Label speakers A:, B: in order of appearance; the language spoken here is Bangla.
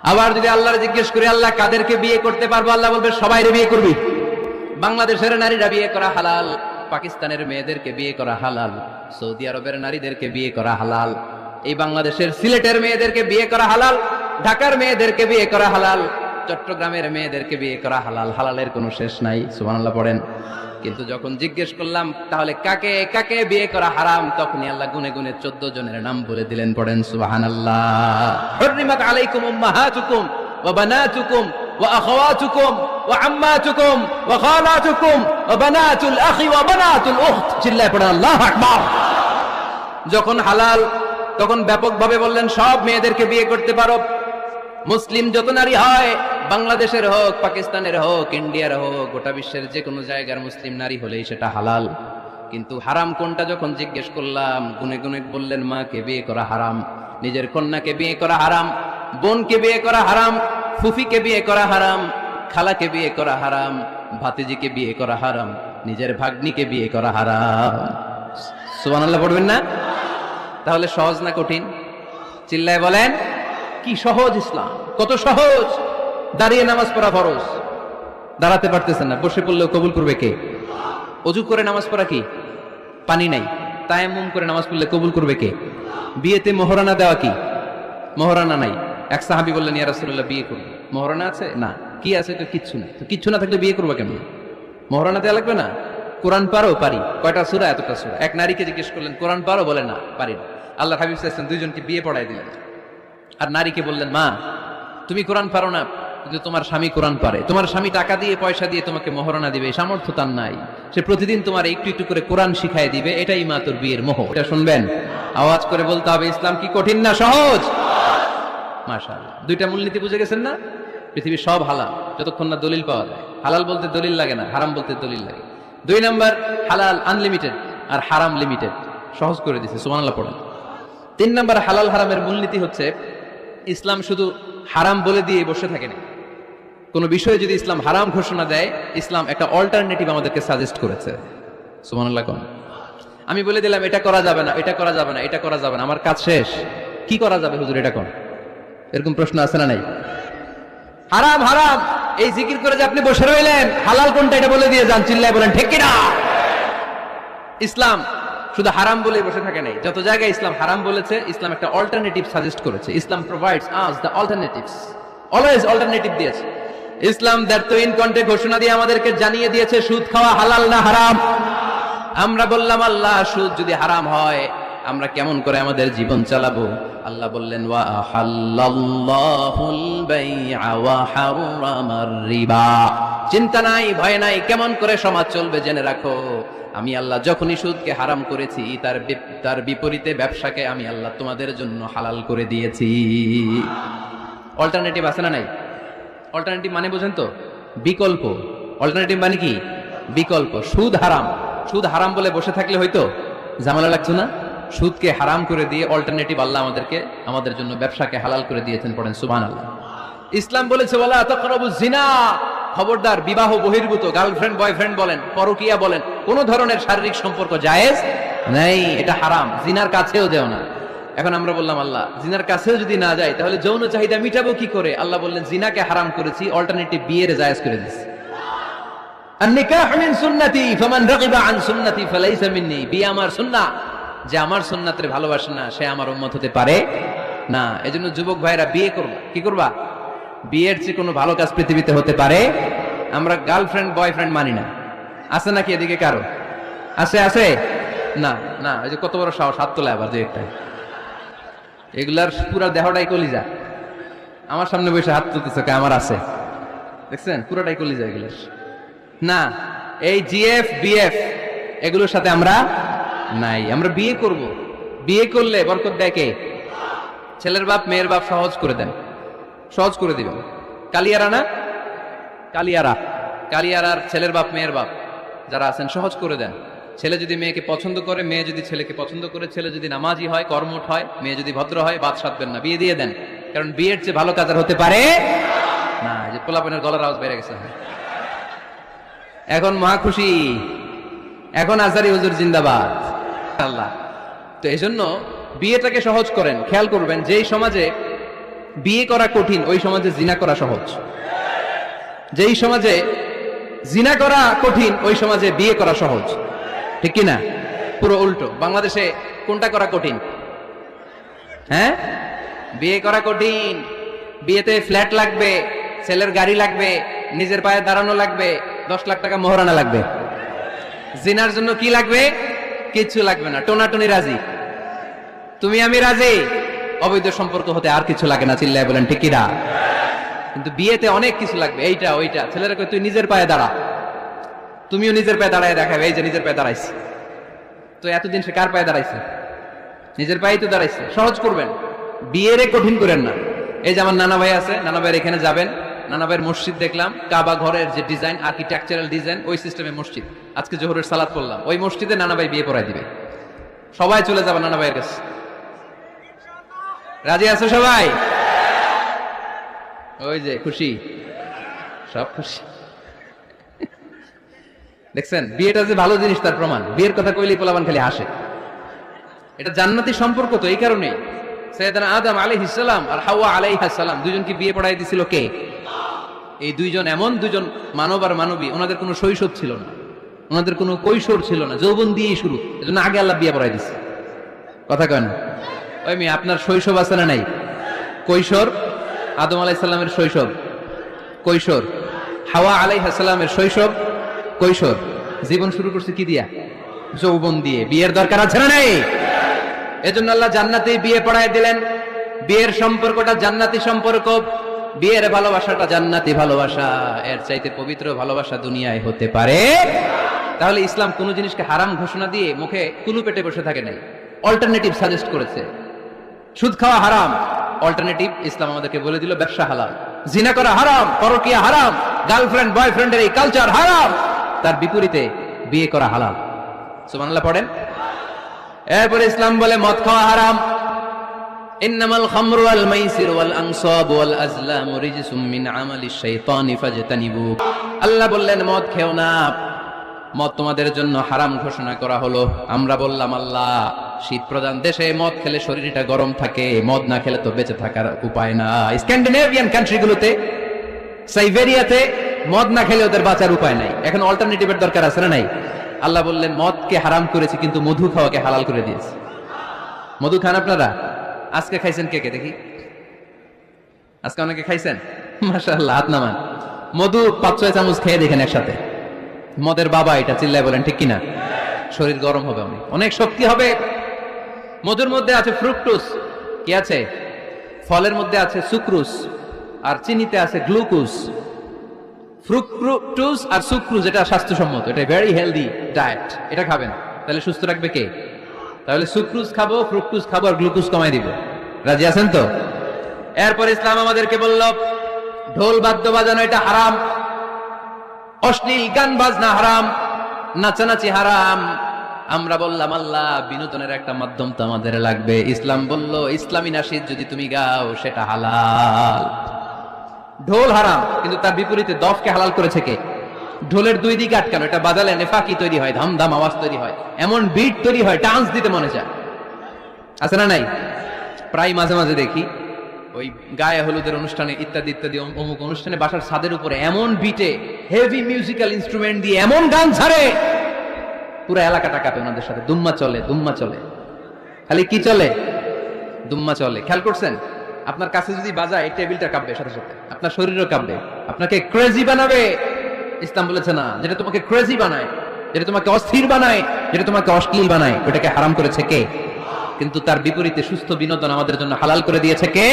A: আবার যদি আল্লাহর জিজ্ঞেস করি আল্লাহ কাদেরকে বিয়ে করতে পারবো, আল্লাহ বলবে সবাইরে বিয়ে করবি। বাংলাদেশের নারীরা বিয়ে করা হালাল, পাকিস্তানের মেয়েদেরকে বিয়ে করা হালাল, সৌদি আরবের নারীদেরকে বিয়ে করা হালাল, এই বাংলাদেশের সিলেটের মেয়েদেরকে বিয়ে করা হালাল, ঢাকার মেয়েদেরকে বিয়ে করা হালাল, চট্টগ্রামের মেয়েদেরকে বিয়ে করা হালাল। হালালের কোনো শেষ নাই, সুবহানাল্লাহ পড়েন। কিন্তু যখন জিজ্ঞেস করলাম তাহলে কাকে কাকে বিয়ে করা হারাম, তখনই আল্লাহ গুনে গুনে 14 জনের নাম বলে দিলেন, পড়েন সুবহানাল্লাহ। হুররিমাত আলাইকুম উম্মাহাতুকুম ওয়া বানাতুকুম ওয়া আখাওয়াতুকুম ওয়া আম্মাতুকুম ওয়া খালাতুকুম ওয়া বানাতুল আখি ওয়া বানাতুল উখত। চিল্লায়ে পড়েন আল্লাহু আকবার। যখন হালাল তখন ব্যাপকভাবে বললেন সব মেয়েদেরকে বিয়ে করতে পারো। মুসলিম যত নারী হয়, বাংলাদেশের হোক, পাকিস্তানের হোক, ইন্ডিয়ার হোক, গোটা বিশ্বের যে কোনো জায়গার মুসলিম নারী হলেই সেটা হালাল। কিন্তু হারাম কোনটা যখন জিজ্ঞেস করলাম, গুনে গুনে বললেন মাকে বিয়ে করা হারাম, নিজের কন্যাকে বিয়ে করা হারাম, বোনকে বিয়ে করা হারাম, ফুফিকে বিয়ে করা হারাম, খালাকে বিয়ে করা হারাম, ভাতিজিকে বিয়ে করা হারাম, নিজের ভাগ্নিকে বিয়ে করা হারাম। সুবহানাল্লাহ পড়বেন না? তাহলে সহজ না কঠিন? চিল্লায় বলেন কি সহজ ইসলাম, কত সহজ। দাঁড়িয়ে নামাজ পড়া ফরজ, দাঁড়াতে পারতেছেন না, বসে পড়লেও কবুল করবে কে? অজু করে নামাজ পড়া কি? পানি নাই, তায়াম্মুম করে নামাজ পড়লে কবুল করবে কে? বিয়েতে মোহরানা দেওয়া কি? মোহরানা নাই। এক সাহাবী বললেন ইয়া রাসূলুল্লাহ বিয়ে করব, মোহরানা আছে? না। কি আছে? তো কিচ্ছু না। তো কিচ্ছু না থাকলে বিয়ে করবো কেমন? মোহরানা দেওয়া লাগবে না? কোরআন পারো? পারি। কয়টা সূরা? এতটা সূরা। এক নারীকে জিজ্ঞেস করলেন কোরআন পারো? বলে না, পারি না। আল্লাহ হাবিব সাল্লাল্লাহু আলাইহি ওয়াসাল্লাম দুইজনকে বিয়ে পড়াই দিলেন। আর নারীকে বললেন মা তুমি কোরআন পারো না, কিন্তু তোমার স্বামী কোরআন পারে, তোমার স্বামী টাকা দিয়ে পয়সা দিয়ে তোমাকে মোহরানা দিবে, সামর্থ্য তার নাই, সে প্রতিদিন তোমার একটু একটু করে কোরআন শিখায় দিবে, এটাই মা তোর বিয়ের মোহ। এটা শুনবেন? আওয়াজ করে বলতে হবে ইসলাম কি কঠিন না সহজ? মাশাআল্লাহ। দুইটা মূলনীতি বুঝে গেছেন না? পৃথিবীর সব হালাল যতক্ষণ না দলিল পাওয়া যায়। হালাল বলতে দলিল লাগে না, হারাম বলতে দলিল লাগে। 2 নাম্বার, হালাল আনলিমিটেড আর হারাম লিমিটেড, সহজ করে দিয়েছে, সুবহানাল্লাহ পড়েন। 3 নাম্বার, হালাল হারামের মূলনীতি হচ্ছে ইসলাম শুধু হারাম বলে দিয়ে বসে থাকে না। কোন বিষয়ে যদি ইসলাম হারাম ঘোষণা দেয়, ইসলাম একটা অল্টারনেটিভ আমাদেরকে সাজেস্ট করেছে। সুবহানাল্লাহ কোন? আমি বলে দিলাম এটা করা যাবে না, এটা করা যাবে না, এটা করা যাবে না, আমার কাজ শেষ, কি করা যাবে হুজুর এটা কোন? এরকম প্রশ্ন আছে না নাই? হারাম হারাম এই জিকির করে যে আপনি বসে রইলেন, হালাল কোনটা এটা বলে দিয়ে যান, চিল্লায় বলেন ঠিক কি না? ইসলাম শুধু হারাম বলে বসে থাকে নাই, যত জায়গায় ইসলাম হারাম বলেছে, ইসলাম একটা অল্টারনেটিভ সাজেস্ট করেছে। Islam provides us the alternatives, always alternative দিয়েছে। ইসলাম দ্যাটইন কন্টে ঘোষণা দিয়ে আমাদেরকে জানিয়ে দিয়েছে সুদ খাওয়া হালাল না হারাম। আমরা বললাম আল্লাহ সুদ যদি হারাম হয় আমরা কেমন করে আমাদের জীবন চালাবো? আল্লাহ বললেন ওয়া আহাল্লাল্লাহুল বাই'a ওয়া হারামার রিবা। চিন্তা নাই, ভয় নাই, কেমন করে সমাজ চলবে জেনে রাখো। আমি আল্লাহ যখনই সুদকে হারাম করেছি, তার বিপরীতে ব্যবসাকে আমি আল্লাহ তোমাদের জন্য হালাল করে দিয়েছি। অল্টারনেটিভ আছে না নাই? অল্টারনেটিভ মানে বুঝেন তো? বিকল্প। অল্টারনেটিভ মানে কি? বিকল্প। সুদ হারাম, সুদ হারাম বলে বসে থাকলে হয়তো ঝামেলা লাগতো না। সুদকে হারাম করে দিয়ে অল্টারনেটিভ আল্লাহ আমাদের জন্য ব্যবসাকে হালাল করে দিয়েছেন, পড়েন সুবহানাল্লাহ। ইসলাম বলেছে ওয়ালা তাকরাবুজ জিনা, খবরদার বিবাহ বহির্ভূত, গার্লফ্রেন্ড বয়ফ্রেন্ড বলেন, পরকীয়া বলেন, কোন ধরনের শারীরিক সম্পর্ক জায়েজ নাই, এটা হারাম, জিনার কাছেও যেও না। এখন আমরা বললাম আল্লাহ জিনার কাছেও যদি না যায় তাহলে যৌন চাহিদা মিটাবো কি করে? আল্লাহ বললেন জিনাকে হারাম করেছি, অল্টারনেটিভ বিয়ের জায়েজ করে দিয়েছি। আন-নিকাহু মিন সুন্নতি ফামান রাগিবা আন সুন্নতি ফালাইসা মিন্নি। বিয়ে আমার সুন্নাহ, যে আমার সুন্নাতের ভালোবাসে না সে আমার উম্মত হতে পারে না। এজন্য যুবক ভাইরা বিয়ে করবা, কি করবা? বিয়ের চেয়ে কোনো ভালো কাজ পৃথিবীতে হতে পারে? আমরা গার্লফ্রেন্ড বয়ফ্রেন্ড মানি না। আছে নাকি এদিকে কারো? আছে? আছে না? না, এই যে কত বড় সাহস, হাত তোলা আবার যে একটা, এগুলার পুরা দেহটাই কলিজা। আমার সামনে বসে হাত তুলতেছে, আমার আছে, দেখছেন পুরাটাই কলিজা এগুলোর। না, এই জিএফ বিএফ এগুলোর সাথে আমরা নাই। আমরা বিয়ে করব, বিয়ে করলে বরকত দেয় কে? ছেলের বাপ মেয়ের বাপ সহজ করে দেন, সহজ করে দিবেন। কালিয়ারা না, কালিয়ারার ছেলের বাপ মেয়ের বাপ যারা আছেন সহজ করে দেন। ছেলে যদি মেয়েকে পছন্দ করে, মেয়ে যদি ছেলেকে পছন্দ করে, ছেলে যদি নামাজি হয়, কর্মঠ হয়, মেয়ে যদি ভদ্র হয়, বাদ সাধবেন না, বিয়ে দিয়ে দেন। কারণ বিয়ের চেয়ে ভালো কাজ আর হতে পারে না। যে পোলাপনের গলার আওয়াজ বেড়ে গেছে, এখন মহা খুশি, এখন আজহারি হুজুর জিন্দাবাদ আল্লাহ। তো এই জন্য বিয়েটাকে সহজ করেন। খেয়াল করবেন যেই সমাজে বিয়ে করা কঠিন ওই সমাজে জিনা করা সহজ। যেই সমাজে জিনা করা কঠিন ওই সমাজে বিয়ে করা সহজ, ঠিক কি না? পুরো উল্টো। বাংলাদেশে কোনটা করা কঠিন? হ্যাঁ, বিয়ে করা কঠিন। বিয়েতে ফ্ল্যাট লাগবে, ছেলের গাড়ি লাগবে, নিজের পায়ে দাঁড়ানো লাগবে, 10 লাখ টাকা মোহরানা লাগবে। জিনার জন্য কি লাগবে? কিচ্ছু লাগবে না, টোনাটুনি রাজি, তুমি আমি রাজি, অবৈধ সম্পর্ক হতে আর কিছু লাগে না। চিল্লায় বলেন ঠিক কি না? কিন্তু বিয়েতে অনেক কিছু লাগবে, এইটা ওইটা। ছেলেরা কই তুই নিজের পায়ে দাঁড়া, তুমিও নিজের পায়ে দাঁড়ায় দেখাবে, এই যে নিজের পায়ে দাঁড়াইছে। তো এতদিন সে কার পায়ে দাঁড়াইছে? নিজের পায়েই তো দাঁড়াইছে। সহজ করবেন, বিয়েরে কঠিন করেন না। এই যে আমার নানা ভাই আছে, নানা ভাইয়ের এখানে যাবেন, নানা ভাইয়ের মসজিদ দেখলাম, কাবা ঘরের যে ডিজাইন, আর্কিটেকচারাল ডিজাইন, ওই সিস্টেমে মসজিদ। আজকে জোহরের সালাত পড়লাম, ওই মসজিদে নানা ভাই বিয়ে পড়াই দিবে। সবাই চলে যাবে নানা ভাইয়ের কাছে। রাজি আছো সবাই? ওই যে খুশি, সব খুশি। দেখছেন বিয়েটা যে ভালো জিনিস তার প্রমাণ। বিয়ের কথা কইলেই পোলাপান খালি হাসে। এটা জান্নাতি সম্পর্ক। তো এই কারণে সাইয়েদনা আদম আলাইহিস সালাম আর হাওয়া আলাইহাস সালাম দুজনকে বিয়ে পড়াই দিছিল কে? এই দুইজন এমন দুজন মানব আর মানবী, ওনাদের কোনো শৈশব ছিল না, ওনাদের কোনো কৈশোর ছিল না, যৌবন দিয়েই শুরু। এজন্য আগে আল্লাহ বিয়ে পড়াই দিছে। কথা কেন? ওই মেয়ে, আপনার শৈশব আছে না নাই? কৈশোর। আদম আলাইহিস সালামের শৈশব, কৈশোর। হাওয়া আলাইহাস সালামের শৈশব, কৈশোর। জীবন শুরু করছে কি দিয়া? যৌবন দিয়ে। বিয়ের দরকার আছে না নাই? এজন্য আল্লাহ জান্নাতে বিয়ে পড়ায় দিলেন। বিয়ের সম্পর্কটা জান্নাতি সম্পর্ক, বিয়ের ভালোবাসাটা জান্নাতি ভালোবাসা। এর চাইতে পবিত্র ভালোবাসা দুনিয়ায় হতে পারে? তাহলে ইসলাম কোন জিনিসকে হারাম ঘোষণা দিয়ে মুখে কুলু পেটে বসে থাকে নাই, অল্টারনেটিভ সাজেস্ট করেছে। সুদ খাওয়া হারাম, অল্টারনেটিভ ইসলাম আমাদেরকে বলে দিল ব্যবসা হালাল। জিনা করা হারাম, পরকীয়া হারাম, গার্লফ্রেন্ড বয়ফ্রেন্ডের এই কালচার হারাম, তার বিপরীতে বিয়ে করা হালাল। সুবহানাল্লাহ পড়েন। এরপরে ইসলাম বলে মদ খাওয়া হারাম। ইন্নামাল খামরু ওয়াল মাইসিরু ওয়াল আনসাবু ওয়াল আজলামু রিজসুম মিন আমালিশ শাইতানি ফাজতানিবু। আল্লাহ বললেন মদ খেও না, মদ তোমাদের জন্য হারাম ঘোষণা করা হলো। আমরা বললাম আল্লাহ, শীত প্রধান দেশে মদ খেলে শরীরটা গরম থাকে, মদ না খেলে তো বেঁচে থাকার উপায় না। স্ক্যান্ডিনেভিয়ান কান্ট্রিগুলোতে, সাইবেরিয়াতে মদ না খেলে ওদের বাঁচার উপায় নাই। এখন অল্টারনেটিভের দরকার আছে না নাই? আল্লাহ বললেন মদকে হারাম করেছি, কিন্তু মধু খাওয়াকে হালাল করে দিয়েছি। মধু খান আপনারা? আজকে খাইছেন কে কে দেখি? আজকে অনেকে খাইছেন? মাশাআল্লাহ, হাত নামান। মধু 5-6 চামচ খেয়ে দেখেন একসাথে। মদের বাবা এটা, চিল্লায় বলেন ঠিক কিনা? শরীর গরম হবে, অনেক শক্তি হবে। মধুর মধ্যে আছে ফ্রুকটোজ। কি আছে? ফলের মধ্যে আছে সুক্রোজ, আর চিনিতে আছে গ্লুকোজ। ফ্রুকটোজ আর সুক্রোজ এটা স্বাস্থ্যসম্মত, এটা ভেরি হেলদি ডায়েট। এটা খাবেন, তাহলে সুস্থ রাখবে কে? তাহলে সুক্রোজ খাবো, ফ্রুকটোজ খাবো, আর গ্লুকোজ কমাই দিব। রাজি আছেন তো? এরপর ইসলাম আমাদেরকে বলল ঢোল বাদ্য বাজানো এটা হারাম, অশ্লীল গান বাজনা হারাম, নাচানাচি হারাম। আমরা বললাম আল্লাহ, বিনোদনের একটা মাধ্যম তো আমাদের লাগবে। ইসলাম বলল ইসলামী নাশিদ যদি তুমি গাও সেটা হালাল। ঢোল হারাম, কিন্তু তার বিপরীতে দফকে হালাল করেছে কে? ঢোলের দুই দিকে আটকানো, এটা বাজালে নেফাকি তৈরি হয়, ধামধাম আওয়াজ তৈরি হয়, এমন বিট তৈরি হয়, ডান্স দিতে মনে চায়। আছে না নাই? প্রায় মাঝে মাঝে দেখি ওই গায়ে হলুদের অনুষ্ঠানে ইত্যাদি ইত্যাদি অমুক অনুষ্ঠানে বাসার ছাদের উপরে এমন বিটে হেভি মিউজিক্যাল ইনস্ট্রুমেন্ট দিয়ে এমন গান ছাড়ে, পুরো এলাকাটা কাঁপে ওনাদের সাথে। দুম্মা চলে, দুম্মা চলে, খালি কি চলে? দুম্মা চলে। খেয়াল করছেন? আপনার কাছে যদি বাজায় এই টেবিলটা কাঁপবে, সাথে সাথে আপনার শরীরও কাঁপবে, আপনাকে ক্রেজি বানাবে। ইসলাম বলেছে না, যেটা তোমাকে ক্রেজি বানায়, যেটা তোমাকে অস্থির বানায়, যেটা তোমাকে অশ্লীল বানায়, ওটাকে হারাম করেছে কে? কিন্তু তার বিপরীতে সুস্থ বিনোদন আমাদের জন্য হালাল করে দিয়েছে কে?